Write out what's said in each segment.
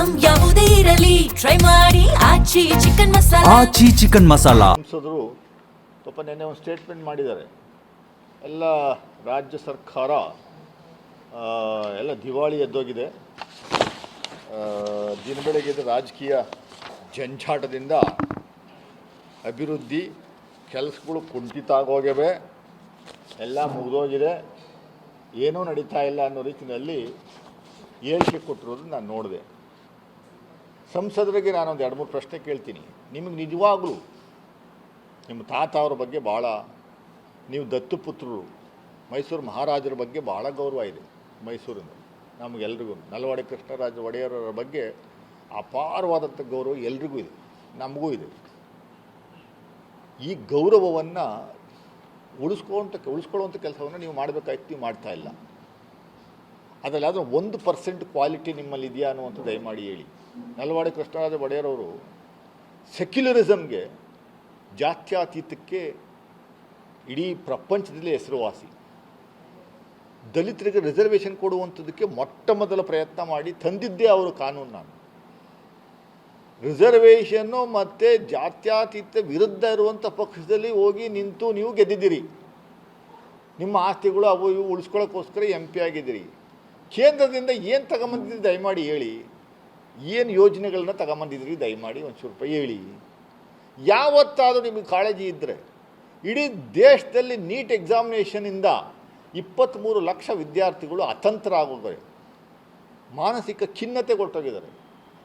Item ಯಾವುದೇ ಇರಲಿ try ಮಾಡಿ ಆಚಿ ಚಿಕನ್ ಮಸಾಲಾ. ಸಂಸದರು ಪಾಪ ನೆನ್ನೆ ಒಂದು ಸ್ಟೇಟ್ಮೆಂಟ್ ಮಾಡಿದ್ದಾರೆ. ಎಲ್ಲ ರಾಜ್ಯ ಸರ್ಕಾರ ಎಲ್ಲ ದಿವಾಳಿ ಎದ್ದೋಗಿದೆ. ದಿನ ಬೆಳಗ್ಗೆ ರಾಜಕೀಯ ಜಂಜಾಟದಿಂದ ಅಭಿವೃದ್ಧಿ ಕೆಲಸಗಳು ಕುಂಠಿತ ಆಗೋಗಿವೆ, ಎಲ್ಲ ಮುಗಿದೋಗಿದೆ, ಏನೂ ನಡೀತಾ ಇಲ್ಲ ಅನ್ನೋ ರೀತಿಯಲ್ಲಿ ಹೇಳಿಕೆ ಕೊಟ್ಟಿರೋದು ನಾನು ನೋಡಿದೆ. ಸಂಸದರಿಗೆ ನಾನೊಂದು 2-3 ಪ್ರಶ್ನೆ ಕೇಳ್ತೀನಿ. ನಿಮಗೆ ನಿಜವಾಗಲೂ ನಿಮ್ಮ ತಾತ ಅವರ ಬಗ್ಗೆ ಭಾಳ, ನೀವು ದತ್ತುಪುತ್ರರು, ಮೈಸೂರು ಮಹಾರಾಜರ ಬಗ್ಗೆ ಭಾಳ ಗೌರವ ಇದೆ. ಮೈಸೂರಿನ ನಮಗೆಲ್ರಿಗೂ ನಲ್ವಾಡಿ ಕೃಷ್ಣರಾಜ ಒಡೆಯರವರ ಬಗ್ಗೆ ಅಪಾರವಾದಂಥ ಗೌರವ ಎಲ್ರಿಗೂ ಇದೆ, ನಮಗೂ ಇದೆ. ಈ ಗೌರವವನ್ನು ಉಳಿಸ್ಕೊಳ್ಳುವಂಥ ಕೆಲಸವನ್ನು ನೀವು ಮಾಡಬೇಕಾಯ್ತು, ನೀವು ಮಾಡ್ತಾಯಿಲ್ಲ. ಅದರಲ್ಲಿ ಆದರೆ 1% ಕ್ವಾಲಿಟಿ ನಿಮ್ಮಲ್ಲಿ ಇದೆಯಾ ಅನ್ನುವಂಥ ದಯಮಾಡಿ ಹೇಳಿ. ನಲ್ವಾಡಿ ಕೃಷ್ಣರಾಜ ಒಡೆಯರವರು ಸೆಕ್ಯುಲರಿಸಮ್ಗೆ, ಜಾತ್ಯತೀತಕ್ಕೆ ಇಡೀ ಪ್ರಪಂಚದಲ್ಲಿ ಹೆಸರುವಾಸಿ. ದಲಿತರಿಗೆ ರಿಸರ್ವೇಷನ್ ಕೊಡುವಂಥದ್ದಕ್ಕೆ ಮೊಟ್ಟ ಮೊದಲ ಪ್ರಯತ್ನ ಮಾಡಿ ತಂದಿದ್ದೇ ಅವರು ಕಾನೂನು. ನಾನು ರಿಸರ್ವೇಷನ್ನು ಮತ್ತು ಜಾತ್ಯತೀತ ವಿರುದ್ಧ ಇರುವಂಥ ಪಕ್ಷದಲ್ಲಿ ಹೋಗಿ ನಿಂತು ನೀವು ಗೆದ್ದಿದ್ದೀರಿ. ನಿಮ್ಮ ಆಸ್ತಿಗಳು ಅವು ಇವು ಉಳಿಸ್ಕೊಳ್ಳೋಕ್ಕೋಸ್ಕರ MP ಆಗಿದ್ದೀರಿ. ಕೇಂದ್ರದಿಂದ ಏನು ತಗೊಂಬಂದಿದ್ರಿ ದಯಮಾಡಿ ಹೇಳಿ. ಏನು ಯೋಜನೆಗಳನ್ನ ತಗೊಂಬಂದಿದ್ರಿ ದಯಮಾಡಿ ಒಂಚೂರು ರೂಪಾಯಿ ಹೇಳಿ. ಯಾವತ್ತಾದರೂ ನಿಮಗೆ ಕಾಳಜಿ ಇದ್ದರೆ, ಇಡೀ ದೇಶದಲ್ಲಿ ನೀಟ್ ಎಕ್ಸಾಮಿನೇಷನಿಂದ 23 ಲಕ್ಷ ವಿದ್ಯಾರ್ಥಿಗಳು ಅತಂತ್ರ ಆಗೋಗಿದ್ದಾರೆ, ಮಾನಸಿಕ ಖಿನ್ನತೆ ಕೊಟ್ಟೋಗಿದ್ದಾರೆ.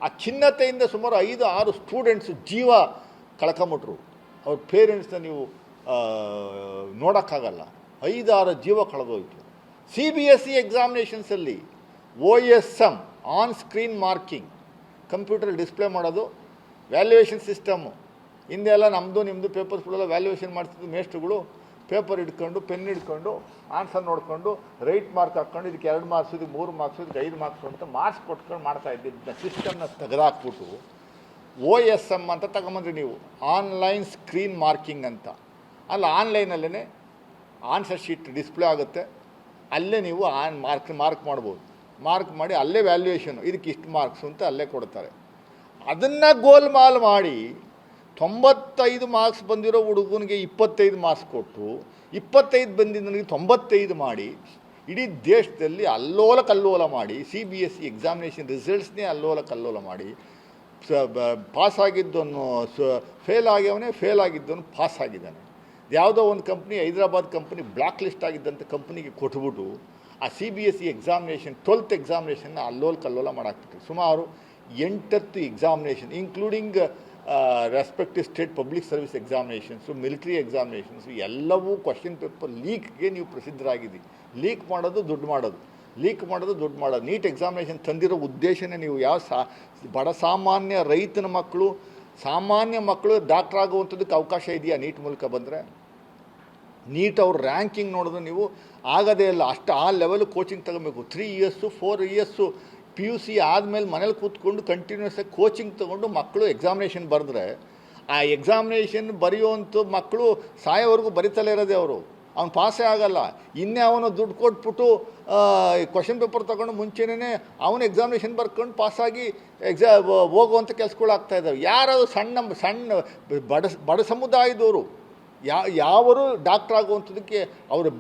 ಆ ಖಿನ್ನತೆಯಿಂದ ಸುಮಾರು 5-6 ಸ್ಟೂಡೆಂಟ್ಸ್ ಜೀವ ಕಳ್ಕೊಂಬಿಟ್ರು. ಅವ್ರ ಪೇರೆಂಟ್ಸ್ನ ನೀವು ನೋಡೋಕ್ಕಾಗಲ್ಲ. 5-6 ಜೀವ ಕಳೆದೋಯ್ತು. CBSE ಎಕ್ಸಾಮಿನೇಷನ್ಸಲ್ಲಿ OSM on screen marking, computer display ಮಾಡೋದು, ವ್ಯಾಲ್ಯೂಯೇಷನ್ ಸಿಸ್ಟಮ್ಮು. ಹಿಂದೆ ಎಲ್ಲ ನಮ್ಮದು ನಿಮ್ಮದು ಪೇಪರ್ಸ್ಗಳೆಲ್ಲ ವ್ಯಾಲ್ಯೂಯೇಷನ್ ಮಾಡ್ತಿದ್ದು ಮೇಸ್ಟ್ರುಗಳು ಪೇಪರ್ ಹಿಡ್ಕೊಂಡು, ಪೆನ್ ಹಿಡ್ಕೊಂಡು, ಆನ್ಸರ್ ನೋಡಿಕೊಂಡು, ರೈಟ್ ಮಾರ್ಕ್ ಹಾಕ್ಕೊಂಡು, ಇದಕ್ಕೆ 2 ಮಾರ್ಕ್ಸು, ಇದಕ್ಕೆ 3 ಮಾರ್ಕ್ಸು, ಇದಕ್ಕೆ 5 ಮಾರ್ಕ್ಸು ಅಂತ ಮಾರ್ಕ್ಸ್ ಕೊಟ್ಕೊಂಡು ಮಾಡ್ತಾ ಇದ್ದಿದ್ದ ಸಿಸ್ಟಮ್ನ ತೆಗೆದಾಕ್ಬಿಟ್ಟು OSM ಅಂತ ತಗೊಂಬಂದ್ರಿ ನೀವು, ಆನ್ಲೈನ್ ಸ್ಕ್ರೀನ್ ಮಾರ್ಕಿಂಗ್ ಅಂತ. ಅಲ್ಲ, ಆನ್ಲೈನಲ್ಲೇ ಆನ್ಸರ್ ಶೀಟ್ ಡಿಸ್ಪ್ಲೇ ಆಗುತ್ತೆ, ಅಲ್ಲೇ ನೀವು ಮಾರ್ಕ್ ಮಾಡ್ಬೋದು. ಮಾರ್ಕ್ ಮಾಡಿ ಅಲ್ಲೇ ವ್ಯಾಲ್ಯೂಯೇಷನು, ಇದಕ್ಕೆ ಇಷ್ಟು ಮಾರ್ಕ್ಸು ಅಂತ ಅಲ್ಲೇ ಕೊಡ್ತಾರೆ. ಅದನ್ನು ಗೋಲ್ಮಾಲ್ ಮಾಡಿ 95 ಮಾರ್ಕ್ಸ್ ಬಂದಿರೋ ಹುಡುಗನಿಗೆ 25 ಮಾರ್ಕ್ಸ್ ಕೊಟ್ಟು, 25 ಬಂದಿದ್ದು ನನಗೆ 95 ಮಾಡಿ, ಇಡೀ ದೇಶದಲ್ಲಿ ಅಲ್ಲೋಲ ಕಲ್ಲೋಲ ಮಾಡಿ, CBSE ಎಕ್ಸಾಮಿನೇಷನ್ ರಿಸಲ್ಟ್ಸ್ನೇ ಅಲ್ಲೋಲ ಕಲ್ಲೋಲ ಮಾಡಿ, ಪಾಸಾಗಿದ್ದವನು ಫೇಲ್ ಆಗ್ಯವನೇ, ಫೇಲ್ ಆಗಿದ್ದವನು ಪಾಸ್ ಆಗಿದ್ದಾನೆ. ಯಾವುದೋ ಒಂದು company, Hyderabad company, black list ಆಗಿದ್ದಂಥ ಕಂಪ್ನಿಗೆ ಕೊಟ್ಬಿಟ್ಟು ಆ CBSE ಎಕ್ಸಾಮಿನೇಷನ್ 12th ಎಕ್ಸಾಮಿನೇಷನ್ನ ಅಲ್ಲೋಲ ಕಲ್ಲೋಲ ಮಾಡಾಕ್ಬಿಟ್ರು. ಸುಮಾರು 8 examination including respective state public service examinations, military examinations ಎಲ್ಲವೂ ಕ್ವಶನ್ ಪೇಪರ್ ಲೀಕ್ಗೆ ನೀವು ಪ್ರಸಿದ್ಧರಾಗಿದ್ದೀರಿ. ಲೀಕ್ ಮಾಡೋದು ದುಡ್ಡು ಮಾಡೋದು, ಲೀಕ್ ಮಾಡೋದು ದುಡ್ಡು ಮಾಡೋದು. ನೀಟ್ ಎಕ್ಸಾಮಿನೇಷನ್ ತಂದಿರೋ ಉದ್ದೇಶನೇ ನೀವು ಬಡ ಸಾಮಾನ್ಯ ರೈತನ ಮಕ್ಕಳು, ಸಾಮಾನ್ಯ ಮಕ್ಕಳು ಡಾಕ್ಟರ್ ಆಗುವಂಥದ್ದಕ್ಕೆ ಅವಕಾಶ ಇದೆಯಾ ನೀಟ್ ಮೂಲಕ ಬಂದರೆ? ನೀಟ್ ಅವ್ರ ರ್ಯಾಂಕಿಂಗ್ ನೋಡಿದ್ರೆ ನೀವು ಆಗೋದೇ ಇಲ್ಲ. ಅಷ್ಟು ಆ ಲೆವೆಲ್ ಕೋಚಿಂಗ್ ತಗೋಬೇಕು. 3 ಇಯರ್ಸು 4 ಇಯರ್ಸು PUC ಆದಮೇಲೆ ಮನೇಲಿ ಕೂತ್ಕೊಂಡು ಕಂಟಿನ್ಯೂಸ್ ಆಗಿ ಕೋಚಿಂಗ್ ತೊಗೊಂಡು ಮಕ್ಕಳು ಎಕ್ಸಾಮಿನೇಷನ್ ಬರೆದ್ರೆ, ಆ ಎಕ್ಸಾಮಿನೇಷನ್ ಬರೆಯುವಂಥ ಮಕ್ಕಳು ಸಾಯೋವರೆಗೂ ಬರಿತಲೇ ಇರೋದೇ ಅವರು. ಅವ್ನು ಪಾಸೇ ಆಗಲ್ಲ. ಇನ್ನೇ ಅವನು ದುಡ್ಡು ಕೊಟ್ಬಿಟ್ಟು ಕ್ವಶನ್ ಪೇಪರ್ ತೊಗೊಂಡು ಮುಂಚೆನೇ ಅವನು ಎಕ್ಸಾಮಿನೇಷನ್ ಬರ್ಕೊಂಡು ಪಾಸಾಗಿ ಹೋಗುವಂಥ ಕೆಲಸಗಳು ಆಗ್ತಾಯಿದ್ದಾವೆ. ಯಾರು ಸಣ್ಣ ಬಡ ಸಮುದಾಯದವರು ಯಾವರು ಡಾಕ್ಟ್ರ್ ಆಗುವಂಥದ್ದಕ್ಕೆ ಅವರು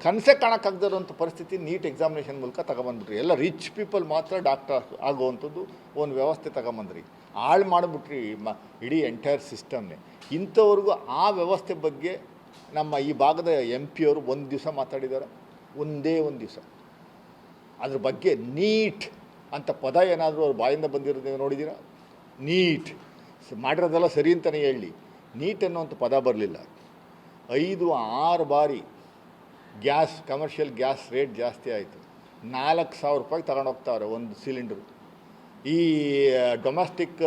ಕನಸೇ ಕಾಣೋಕ್ಕಾಗದಿರೋಂಥ ಪರಿಸ್ಥಿತಿ ನೀಟ್ ಎಕ್ಸಾಮಿನೇಷನ್ ಮೂಲಕ ತಗೊಂಬಂದ್ಬಿಟ್ರಿ. ಎಲ್ಲ ರಿಚ್ ಪೀಪಲ್ ಮಾತ್ರ ಡಾಕ್ಟರ್ ಆಗುವಂಥದ್ದು ಒಂದು ವ್ಯವಸ್ಥೆ ತಗೊಂಬಂದ್ರಿ. ಹಾಳು ಮಾಡಿಬಿಟ್ರಿ ಇಡೀ ಎಂಟೈರ್ ಸಿಸ್ಟಮ್ನೇ. ಇಂಥವ್ರಿಗೂ ಆ ವ್ಯವಸ್ಥೆ ಬಗ್ಗೆ ನಮ್ಮ ಈ ಭಾಗದ MP ಅವರು ಒಂದು ದಿವಸ ಮಾತಾಡಿದ್ದಾರೆ, ಒಂದೇ ಒಂದು ದಿವಸ ಅದ್ರ ಬಗ್ಗೆ. ನೀಟ್ ಅಂತ ಪದ ಏನಾದರೂ ಅವ್ರ ಬಾಯಿಂದ ಬಂದಿರೋದು ನೀವು ನೋಡಿದ್ದೀರಾ? ನೀಟ್ ಮಾಡಿರೋದೆಲ್ಲ ಸರಿ ಅಂತಲೇ ಹೇಳಿ, ನೀಟ್ ಅನ್ನೋಂಥ ಪದ ಬರಲಿಲ್ಲ. 5-6 ಬಾರಿ ಗ್ಯಾಸ್, ಕಮರ್ಷಿಯಲ್ ಗ್ಯಾಸ್ ರೇಟ್ ಜಾಸ್ತಿ ಆಯಿತು. 4,000 ರೂಪಾಯಿಗೆ ತಗೊಂಡೋಗ್ತಾವ್ರೆ ಒಂದು ಸಿಲಿಂಡ್ರು. ಈ ಡೊಮೆಸ್ಟಿಕ್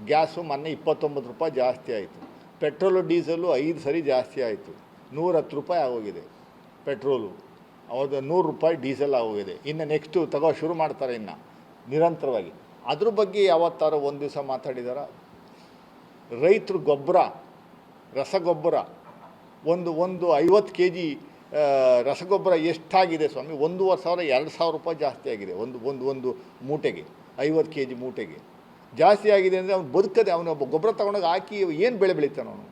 ಗ್ಯಾಸು ಮೊನ್ನೆ 29 ರೂಪಾಯಿ ಜಾಸ್ತಿ ಆಯಿತು. ಪೆಟ್ರೋಲು ಡೀಸೆಲು 5 ಸರಿ ಜಾಸ್ತಿ ಆಯಿತು. 110 ರೂಪಾಯಿ ಆಗೋಗಿದೆ ಪೆಟ್ರೋಲು, ಅವ್ರದ್ದು 100 ರೂಪಾಯಿ ಡೀಸೆಲ್ ಆಗೋಗಿದೆ. ಇನ್ನು ನೆಕ್ಸ್ಟು ಶುರು ಮಾಡ್ತಾರೆ ಇನ್ನು ನಿರಂತರವಾಗಿ. ಅದ್ರ ಬಗ್ಗೆ ಯಾವತ್ತಾರು ಒಂದು ದಿವಸ ಮಾತಾಡಿದಾರ? ರೈತರು ಗೊಬ್ಬರ, ರಸಗೊಬ್ಬರ ಒಂದು 50 kg ರಸಗೊಬ್ಬರ ಎಷ್ಟಾಗಿದೆ ಸ್ವಾಮಿ? 1,500 2,000 ರೂಪಾಯಿ ಜಾಸ್ತಿ ಆಗಿದೆ ಒಂದು ಮೂಟೆಗೆ, 50 kg ಮೂಟೆಗೆ. ಜಾಸ್ತಿ ಆಗಿದೆ ಅಂದರೆ ಅವ್ನು ಬದುಕದೆ, ಅವನೊಬ್ಬ ಗೊಬ್ಬರ ತೊಗೊಂಡೋಗಿ ಹಾಕಿ ಏನು ಬೆಳೆ ಬೆಳೀತಾನೆ ಅವನು.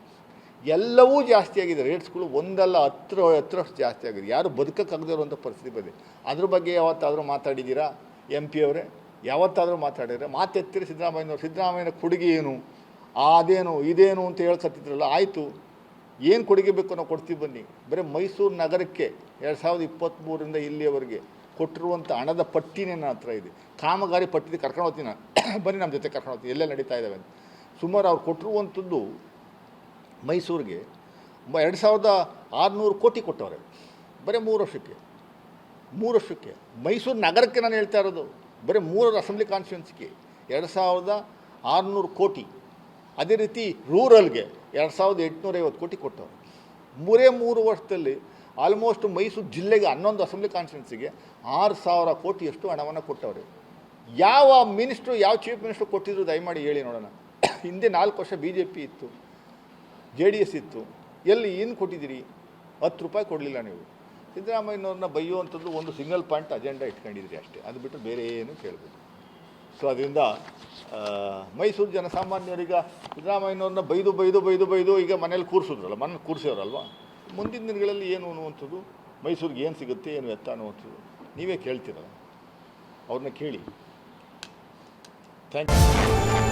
ಎಲ್ಲವೂ ಜಾಸ್ತಿ ಆಗಿದೆ, ರೇಟ್ಸ್ಗಳು ಒಂದಲ್ಲ ಹತ್ತರಷ್ಟು ಜಾಸ್ತಿ ಆಗಿದೆ. ಯಾರು ಬದುಕಕ್ಕಾಗದೇ ಇರುವಂಥ ಪರಿಸ್ಥಿತಿ ಬಂದಿದೆ. ಅದ್ರ ಬಗ್ಗೆ ಯಾವತ್ತಾದರೂ ಮಾತಾಡಿದ್ದೀರಾ MP ಅವರೇ? ಯಾವತ್ತಾದರೂ ಮಾತಾಡಿದ್ರೆ ಮಾತೆತ್ತಿರಿ ಸಿದ್ದರಾಮಯ್ಯನ ಕೊಡುಗೆ ಏನು, ಅದೇನು ಇದೇನು ಅಂತ ಹೇಳ್ಕತ್ತಿದ್ರಲ್ಲ. ಆಯಿತು, ಏನು ಕೊಡುಗೆ ಬೇಕು ನಾವು ಕೊಡ್ತೀವಿ ಬನ್ನಿ. ಬರೀ ಮೈಸೂರು ನಗರಕ್ಕೆ 2023ರಿಂದ ಇಲ್ಲಿಯವರೆಗೆ ಕೊಟ್ಟಿರುವಂಥ ಹಣದ ಪಟ್ಟಿನೇ ನನ್ನ ಹತ್ರ ಇದೆ. ಕಾಮಗಾರಿ ಪಟ್ಟಿದೆ, ಕರ್ಕೊಂಡು ಹೋಗ್ತೀನಿ ನಾನು. ಬನ್ನಿ ನಮ್ಮ ಜೊತೆ ಕರ್ಕೊಂಡು ಹೋಗ್ತೀನಿ, ಎಲ್ಲೇ ನಡೀತಾ ಇದ್ದಾವೆ ಅಂತ. ಸುಮಾರು ಅವ್ರು ಕೊಟ್ಟಿರುವಂಥದ್ದು ಮೈಸೂರಿಗೆ 2600 ಕೋಟಿ ಕೊಟ್ಟವ್ರೆ, ಬರೀ 3 ವರ್ಷಕ್ಕೆ. ಮೈಸೂರು ನಗರಕ್ಕೆ ನಾನು ಹೇಳ್ತಾ ಇರೋದು, ಬರೀ 3 ಅಸೆಂಬ್ಲಿ ಕಾನ್ಸ್ಟಿಟ್ಯೂನ್ಸಿಗೆ 2600 ಕೋಟಿ. ಅದೇ ರೀತಿ ರೂರಲ್ಗೆ 2850 ಕೋಟಿ ಕೊಟ್ಟವ್ರು. 3 ವರ್ಷದಲ್ಲಿ ಆಲ್ಮೋಸ್ಟ್ ಮೈಸೂರು ಜಿಲ್ಲೆಗೆ 11 ಅಸೆಂಬ್ಲಿ ಕಾನ್ಸ್ಟಿಟ್ಯೂನ್ಸಿಗೆ 6000 ಕೋಟಿಯಷ್ಟು ಹಣವನ್ನು ಕೊಟ್ಟವ್ರೆ. ಯಾವ ಮಿನಿಸ್ಟ್ರು, ಯಾವ ಚೀಫ್ ಮಿನಿಸ್ಟ್ರು ಕೊಟ್ಟಿದ್ರು ದಯಮಾಡಿ ಹೇಳಿ ನೋಡೋಣ. ಹಿಂದೆ 4 ವರ್ಷ BJP ಇತ್ತು, JDS ಇತ್ತು, ಎಲ್ಲಿ ಏನು ಕೊಟ್ಟಿದ್ದೀರಿ? 10 ರೂಪಾಯಿ ಕೊಡಲಿಲ್ಲ ನೀವು. ಸಿದ್ದರಾಮಯ್ಯನವ್ರನ್ನ ಬೈಯುವಂಥದ್ದು ಒಂದು ಸಿಂಗಲ್ ಪಾಯಿಂಟ್ ಅಜೆಂಡಾ ಇಟ್ಕೊಂಡಿದ್ರಿ ಅಷ್ಟೇ, ಅದು ಬಿಟ್ಟು ಬೇರೆ ಏನು ಕೇಳಬೇಕು. ಸೊ ಅದರಿಂದ ಮೈಸೂರು ಜನಸಾಮಾನ್ಯರೀಗ ಸಿದ್ದರಾಮಯ್ಯನವ್ರನ್ನ ಬೈದು ಈಗ ಮನೇಲಿ ಕೂರಿಸಿದ್ರಲ್ವ, ಮುಂದಿನ ದಿನಗಳಲ್ಲಿ ಏನು ಅನ್ನುವಂಥದ್ದು, ಮೈಸೂರಿಗೆ ಏನು ಸಿಗುತ್ತೆ ಏನು ಎತ್ತ ಅನ್ನುವಂಥದ್ದು ನೀವೇ ಕೇಳ್ತೀರಲ್ಲ, ಅವ್ರನ್ನ ಕೇಳಿ. Thank you.